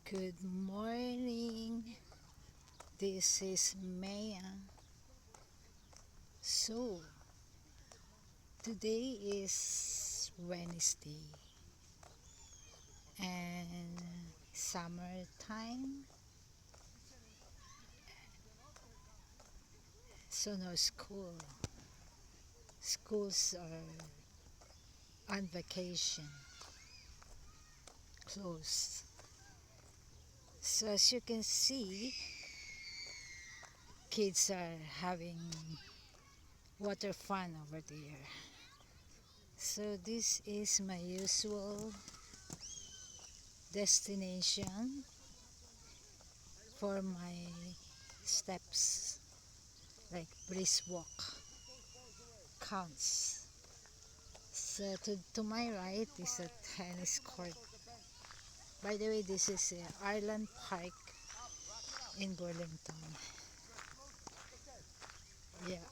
Good morning. This is Maya. So, today is Wednesday and summertime. So, no school. Schools are on vacation, closed. So, as you can see, kids are having water fun over there. So, this is my usual destination for my steps, like brisk walk counts. So to my right is a tennis court. By the way, this is Ireland Park in Burlington. Yeah.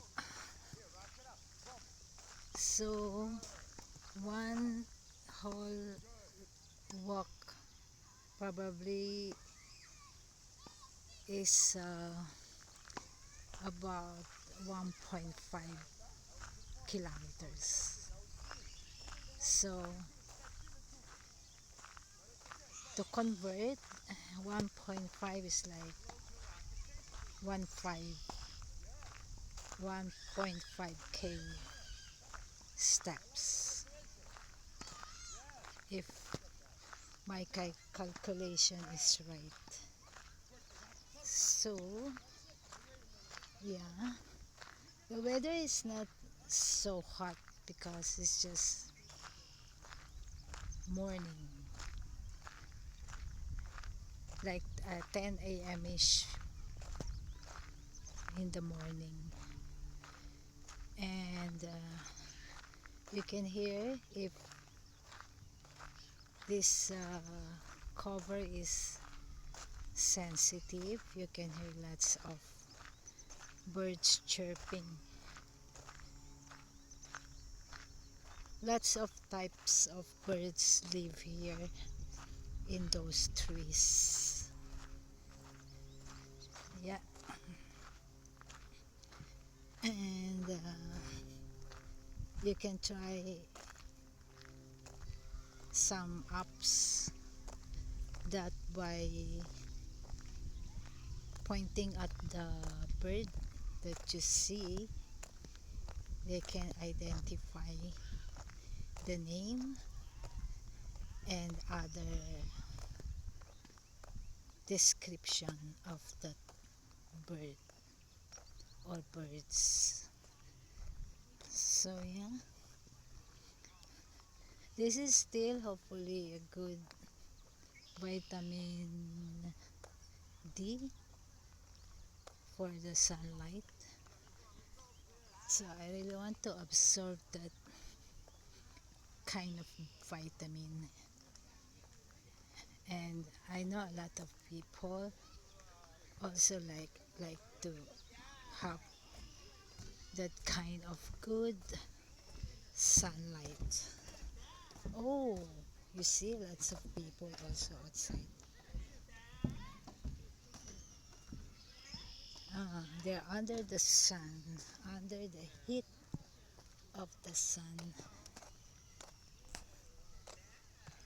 So one whole walk probably is about 1.5 kilometers. So to convert, 1.5 is like 1.5k steps, if my calculation is right. So yeah, the weather is not so hot because it's just morning, like 10 a.m. ish in the morning. And you can hear, if this cover is sensitive, you can hear lots of birds chirping. Lots of types of birds live here in those trees. Yeah. And you can try some apps that by pointing at the bird that you see, they can identify the name and other description of that bird or birds. So yeah, this is still hopefully a good vitamin D for the sunlight. So I really want to absorb that kind of vitamin. And I know a lot of people also like to have that kind of good sunlight. Oh, you see lots of people also outside. They're under the sun, under the heat of the sun.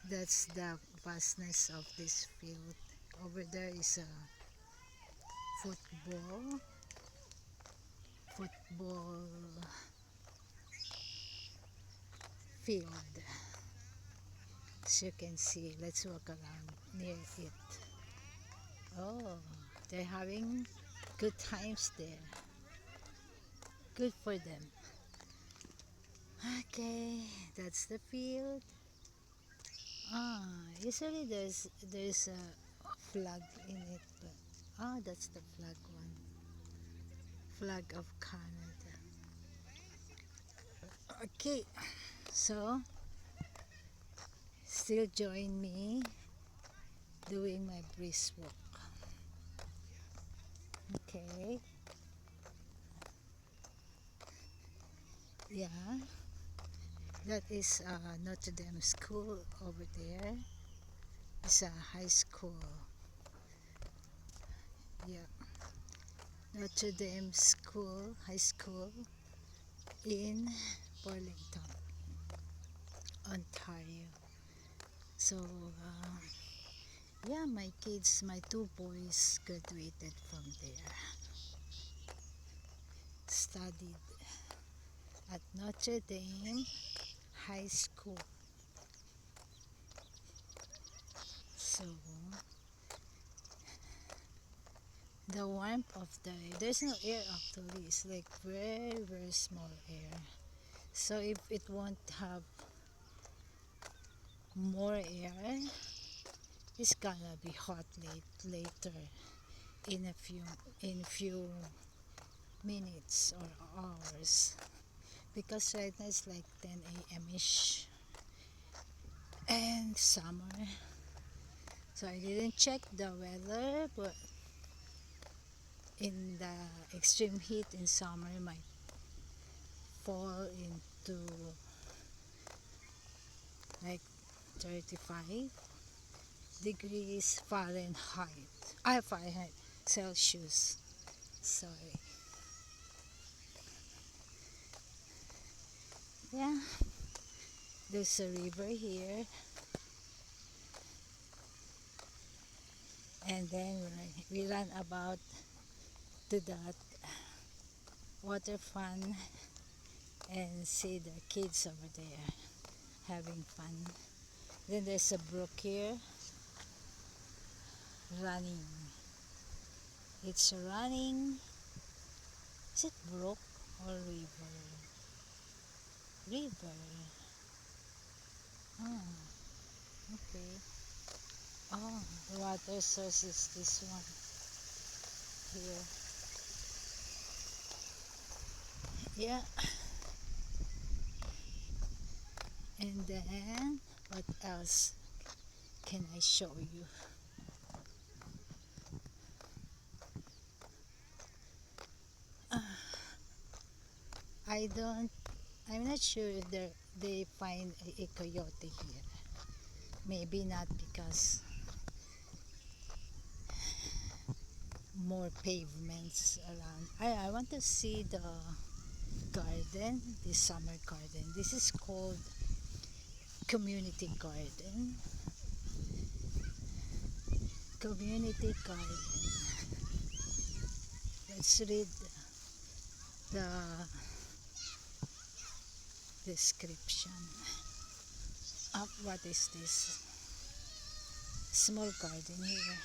That's the vastness of this field. Over there is a football football field. As you can see, let's walk around near it. Oh, they're having good times there. Good for them. Okay, that's the field. Usually there's a flag in it, but that's the flag one. Flag of Canada. Okay, so still join me doing my brisk walk. Okay. Yeah, that is Notre Dame School over there. It's a high school. Yeah, Notre Dame School, High School in Burlington, Ontario. So, yeah, my kids, my two boys graduated from there, studied at Notre Dame High School. So, the warmth of the there's no air actually, it's like very, very small air. So, if it won't have more air, it's gonna be hot later in a few minutes or hours, because right now it's like 10 a.m. ish and summer. So I didn't check the weather, but in the extreme heat in summer might fall into like 35 degrees Fahrenheit, Celsius. Sorry. Yeah, there's a river here, and then we ran about to that water fun and see the kids over there having fun. Then there's a brook here running. It's running. Is it brook or river? River. Oh, okay. Oh, the water source is this one here. Yeah. And then what else can I show you? I don't. I'm not sure if they find a coyote here. Maybe not, because more pavements around. I want to see the garden, the summer garden. This is called community garden. Community garden. Let's read the description of what is this small garden here.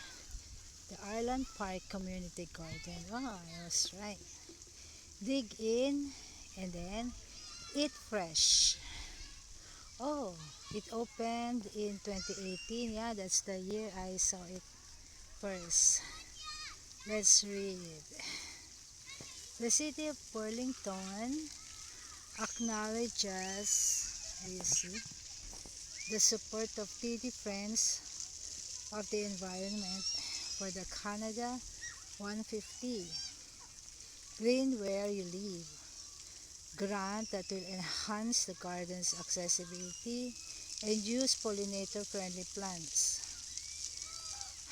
The Island Park Community Garden. Oh, I was right. Dig in and then eat fresh. Oh, it opened in 2018. Yeah, that's the year I saw it first. Let's read. The city of Burlington acknowledges, you see, the support of TD Friends of the Environment for the Canada 150 Green Where You Live grant that will enhance the garden's accessibility and use pollinator-friendly plants.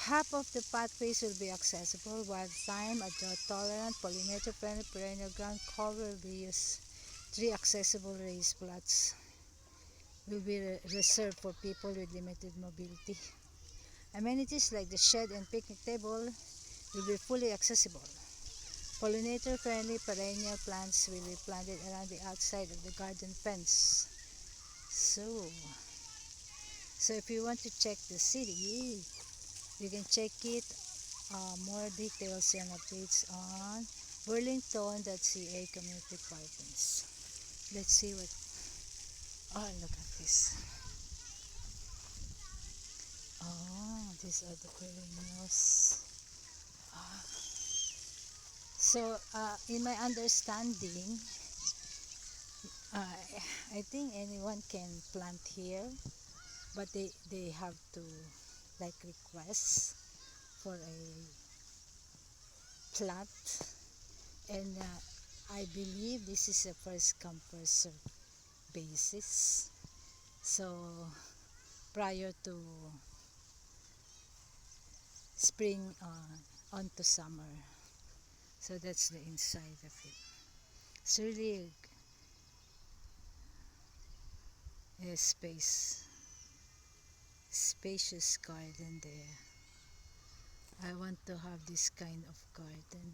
Half of the pathways will be accessible, while time a drought-tolerant, pollinator-friendly perennial ground cover will be used. 3 accessible raised plots will be reserved for people with limited mobility. Amenities like the shed and picnic table will be fully accessible. Pollinator-friendly perennial plants will be planted around the outside of the garden fence. So if you want to check the city, you can check it. More details and updates on burlington.ca community gardens. Let's see what. Oh, look at this. Oh, these are the perennials. So, in my understanding, uh, I think anyone can plant here, but they have to like request for a plot, and I believe this is a first come first serve basis. So prior to spring onto summer. So that's the inside of it. It's really a spacious garden there. I want to have this kind of garden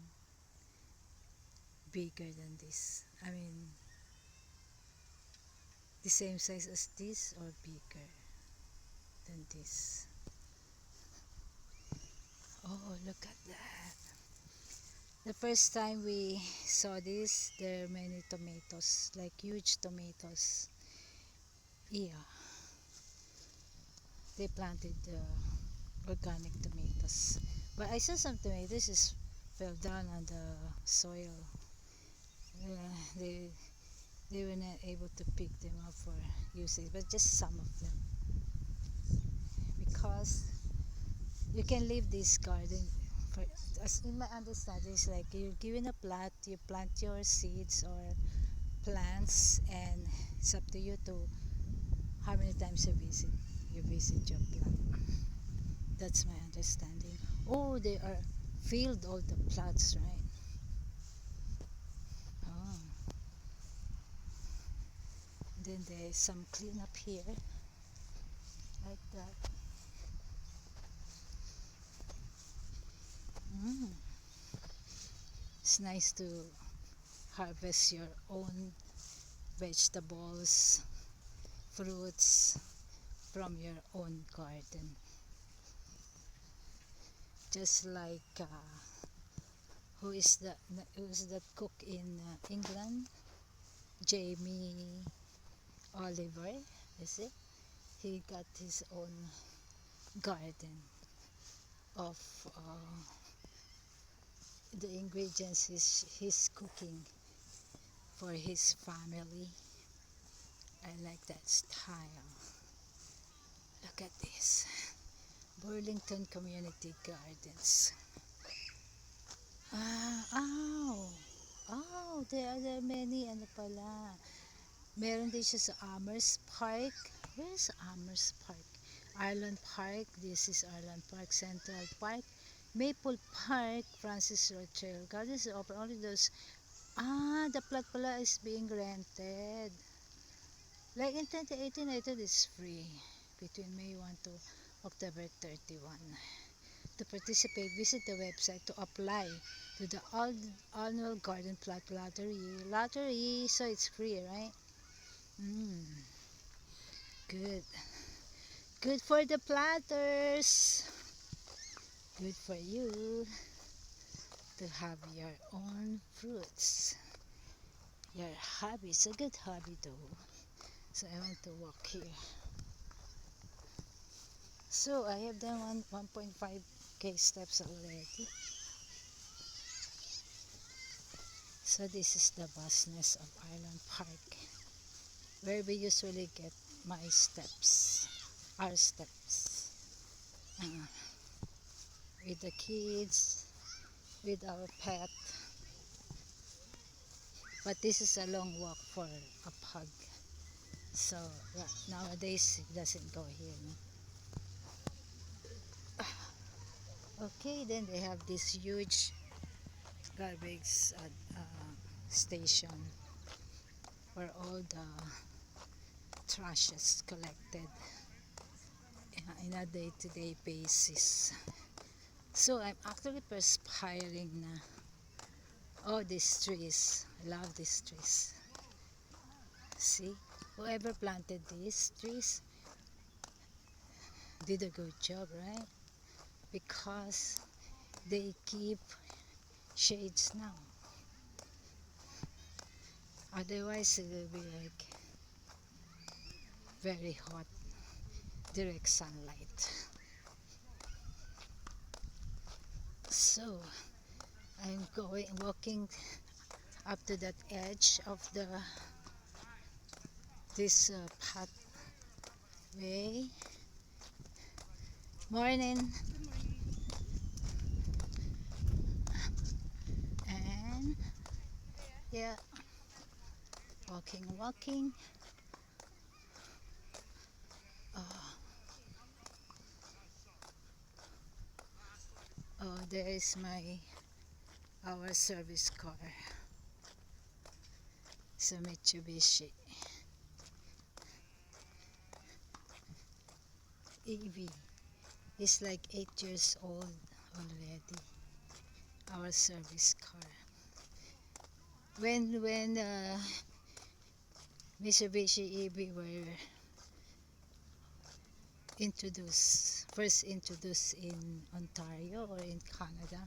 bigger than this. I mean, the same size as this or bigger than this. Oh, look at that. The first time we saw this, there are many tomatoes, like huge tomatoes. Yeah, they planted organic tomatoes. But I saw some tomatoes just fell down on the soil. They were not able to pick them up for usage, but just some of them. Because you can leave this garden for, as in my understanding, it's like you're given a plot, you plant your seeds or plants, and it's up to you to how many times you visit your plant. That's my understanding. Oh, they are filled all the plots, right? Oh, then there's some cleanup here, like that. It's nice to harvest your own vegetables, fruits from your own garden. Just like who's that cook in England? Jamie Oliver, is it? He got his own garden of the ingredients he's cooking for his family. I like that style. Look at this. Burlington Community Gardens. There are many, ano pala. Meron din siya sa Amherst Park. Where's Amherst Park? Island Park. This is Island Park. Central Park. Maple Park. Francis Rothschild Gardens is open. Only those. The plot pala is being rented. Like in 2018, I thought it's free. Between May 1 to October 31. To participate, visit the website to apply to the annual garden plot lottery. So it's free, right? Good for the platters. Good for you to have your own fruits. Your hobby is a good hobby though. So I want to walk here. So I have done 1.5k steps already. So this is the vastness of Island Park, where we usually get our steps, with the kids, with our pet. But this is a long walk for a pug. So nowadays it doesn't go here. No? Okay, then they have this huge garbage station where all the trash is collected in a day-to-day basis. So I'm actually perspiring na. Oh, these trees. I love these trees. See? Whoever planted these trees did a good job, right? Because they keep shades now. Otherwise it will be like very hot, direct sunlight. So I'm walking up to that edge of this pathway. Morning. And yeah, walking. Oh, there is our service car. It's a Mitsubishi EV. It's like 8 years old already. Our service car. When Mitsubishi EV were first introduced in Ontario or in Canada,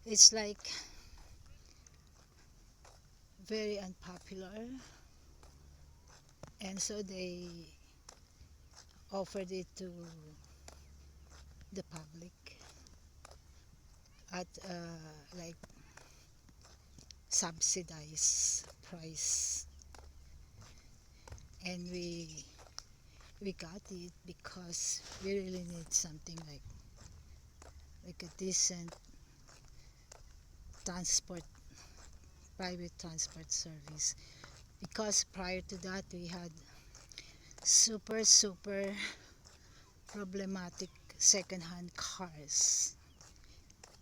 it's like very unpopular, and so they offered it to the public at like subsidized price, and we got it because we really need something like a decent private transport service, because prior to that we had super problematic second-hand cars,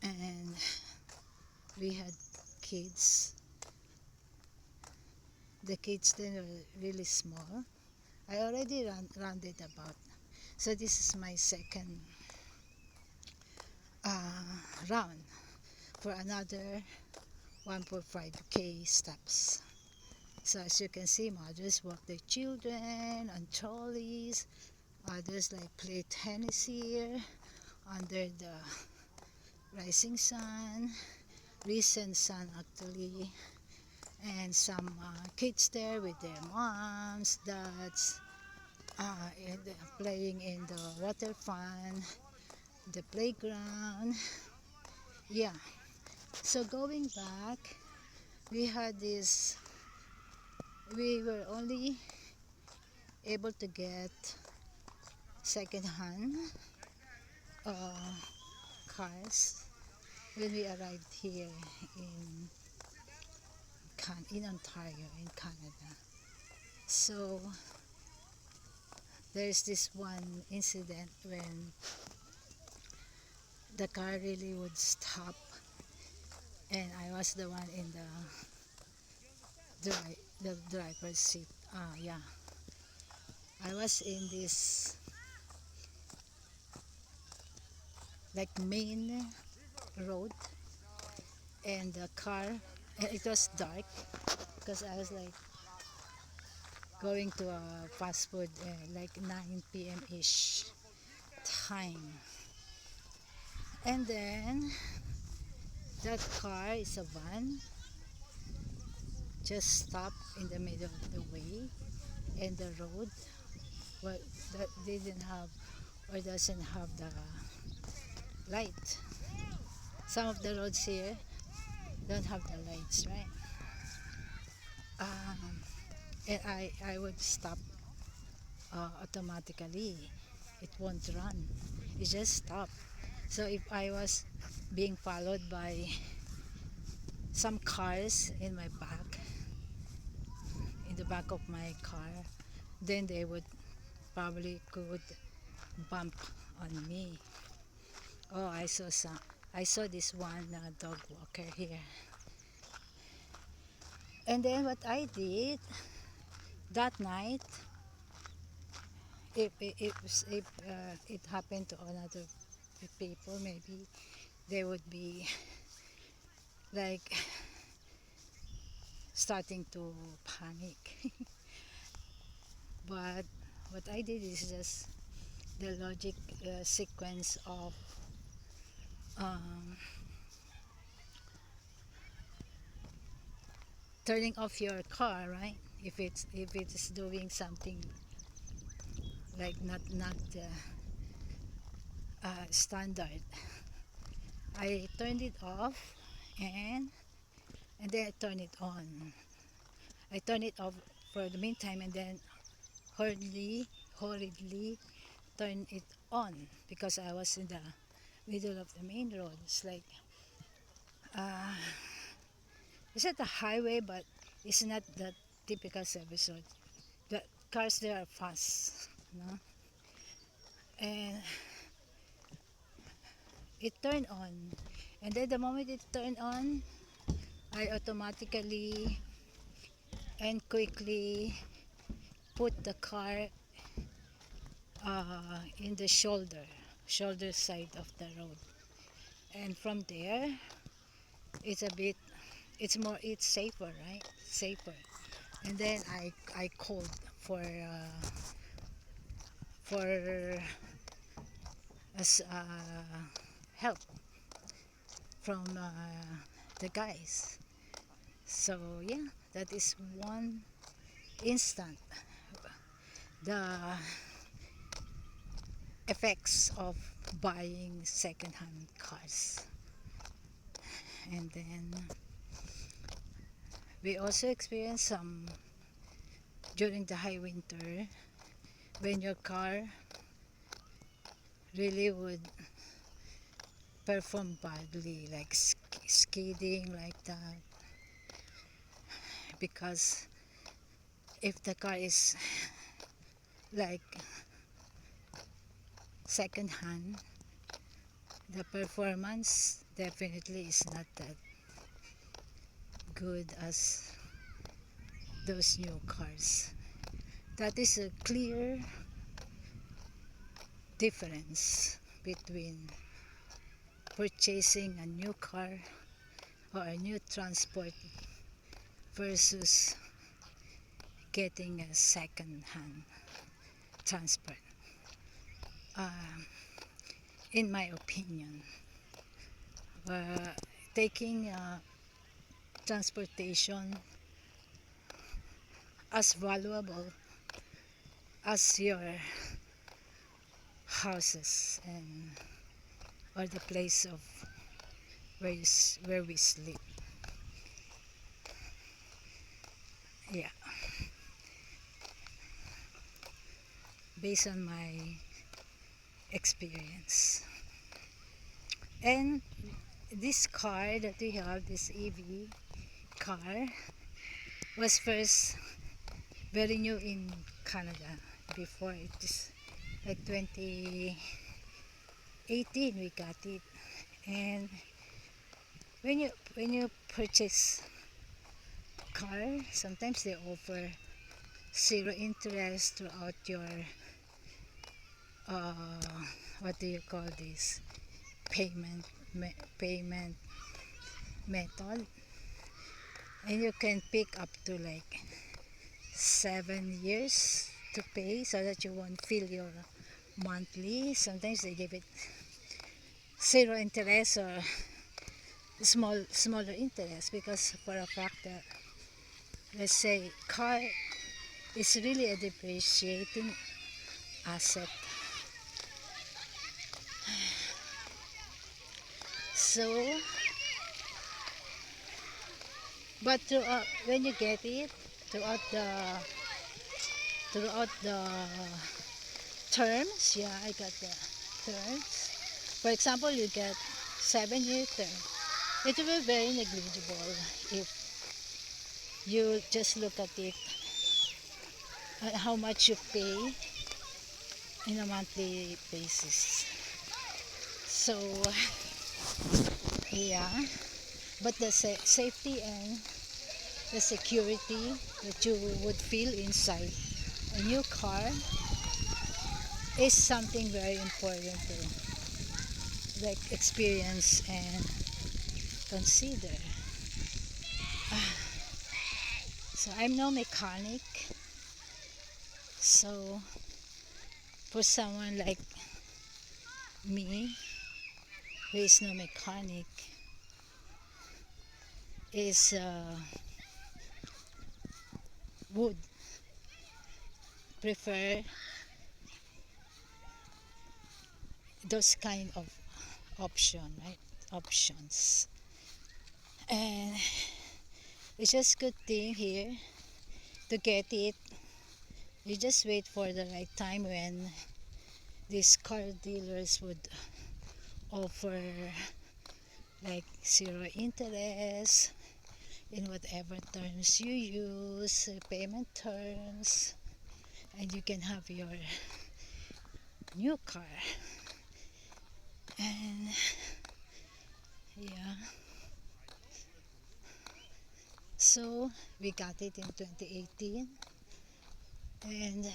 and we had kids. The kids then were really small. I already rounded about, so this is my second round for another 1.5k steps. So as you can see, mothers walk their children on trolleys, others like play tennis here under the rising sun, recent sun actually, and some kids there with their moms, dads, and playing in the water fun, the playground. Yeah, so going back, we were only able to get second-hand cars when we arrived here in Ontario, in Canada. So there's this one incident when the car really would stop, and I was the one in the driver's seat. Yeah, I was in this like main road, and the car, and it was dark because I was like going to a fast food like 9 p.m. ish time, and then that car is a van, just stopped in the middle of the way, and the road that didn't have or doesn't have the light. Some of the roads here don't have the lights, right? And I would stop automatically. It won't run. It just stop. So if I was being followed by some cars in my back, in the back of my car, then they would probably could bump on me. Oh, I saw this one dog walker here. And then what I did that night, if it happened to another people, maybe they would be like starting to panic. But what I did is just the logic sequence of um, turning off your car, right? If it's doing something like not standard, I turned it off, and then I turn it on. I turn it off for the meantime, and then hurriedly turn it on because I was in the middle of the main road. It's like it's not a highway, but it's not the typical service road. The cars there are fast, no? And it turned on, and then the moment it turned on, I automatically and quickly put the car in the shoulder side of the road, and from there it's a bit, it's safer, right? Safer. And then I called for as help from the guys. So yeah, that is one instant, the effects of buying second-hand cars. And then we also experience some during the high winter, when your car really would perform badly, like skidding like that, because if the car is like second hand, the performance definitely is not that good as those new cars. That is a clear difference between purchasing a new car or a new transport versus getting a second hand transport. In my opinion, uh, taking transportation as valuable as your houses and or the place of where we sleep. Yeah, based on my experience. And this car that we have, this EV car, was first very new in Canada. Before, it is like 2018 we got it. And when you purchase car, sometimes they offer zero interest throughout your uh, what do you call this, payment method, and you can pick up to like 7 years to pay so that you won't feel your monthly. Sometimes they give it zero interest or smaller interest, because for a fact that, let's say, car is really a depreciating asset. So, but when you get it, throughout the throughout the terms, yeah, I got the terms. For example, you get 7-year term. It will be very negligible if you just look at it, how much you pay in a monthly basis. So yeah, but the safety and the security that you would feel inside a new car is something very important to like experience and consider. So I'm no mechanic, so for someone like me who is no mechanic, is would prefer those kind of options. And it's just good thing here to get it. You just wait for the right time when these car dealers would offer like zero interest in whatever terms you use, payment terms, and you can have your new car. And yeah, so we got it in 2018, and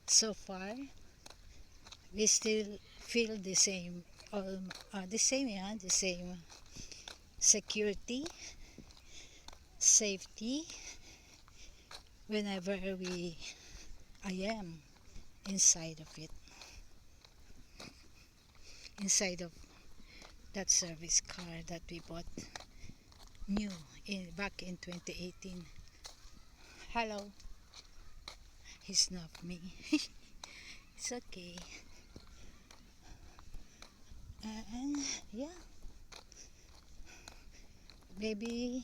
so far we still feel the same, yeah, the same security, safety whenever I am inside of it, inside of that service car that we bought new back in 2018. Hello, he snubbed me. It's okay. And yeah, maybe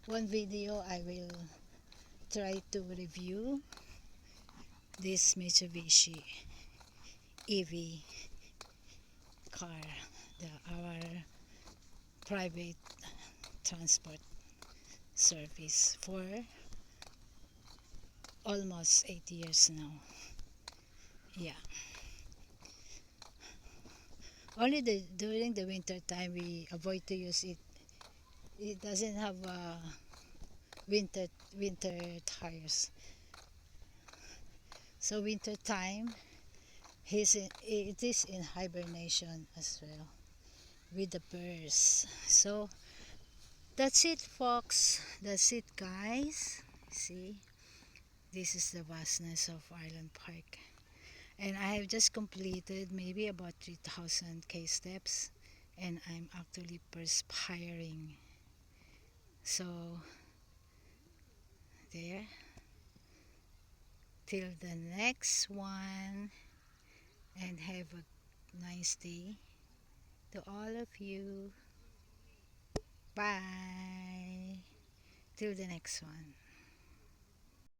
one video I will try to review this Mitsubishi EV car, our private transport service for almost 8 years now. Yeah. Only during the winter time we avoid to use it. It doesn't have winter winter tires. So winter time, it is in hibernation as well with the birds. So that's it, folks. That's it, guys. See, this is the vastness of Island Park, and I have just completed maybe about 3,000 K steps, and I'm actually perspiring. So there, till the next one, and have a nice day to all of you. Bye. Till the next one.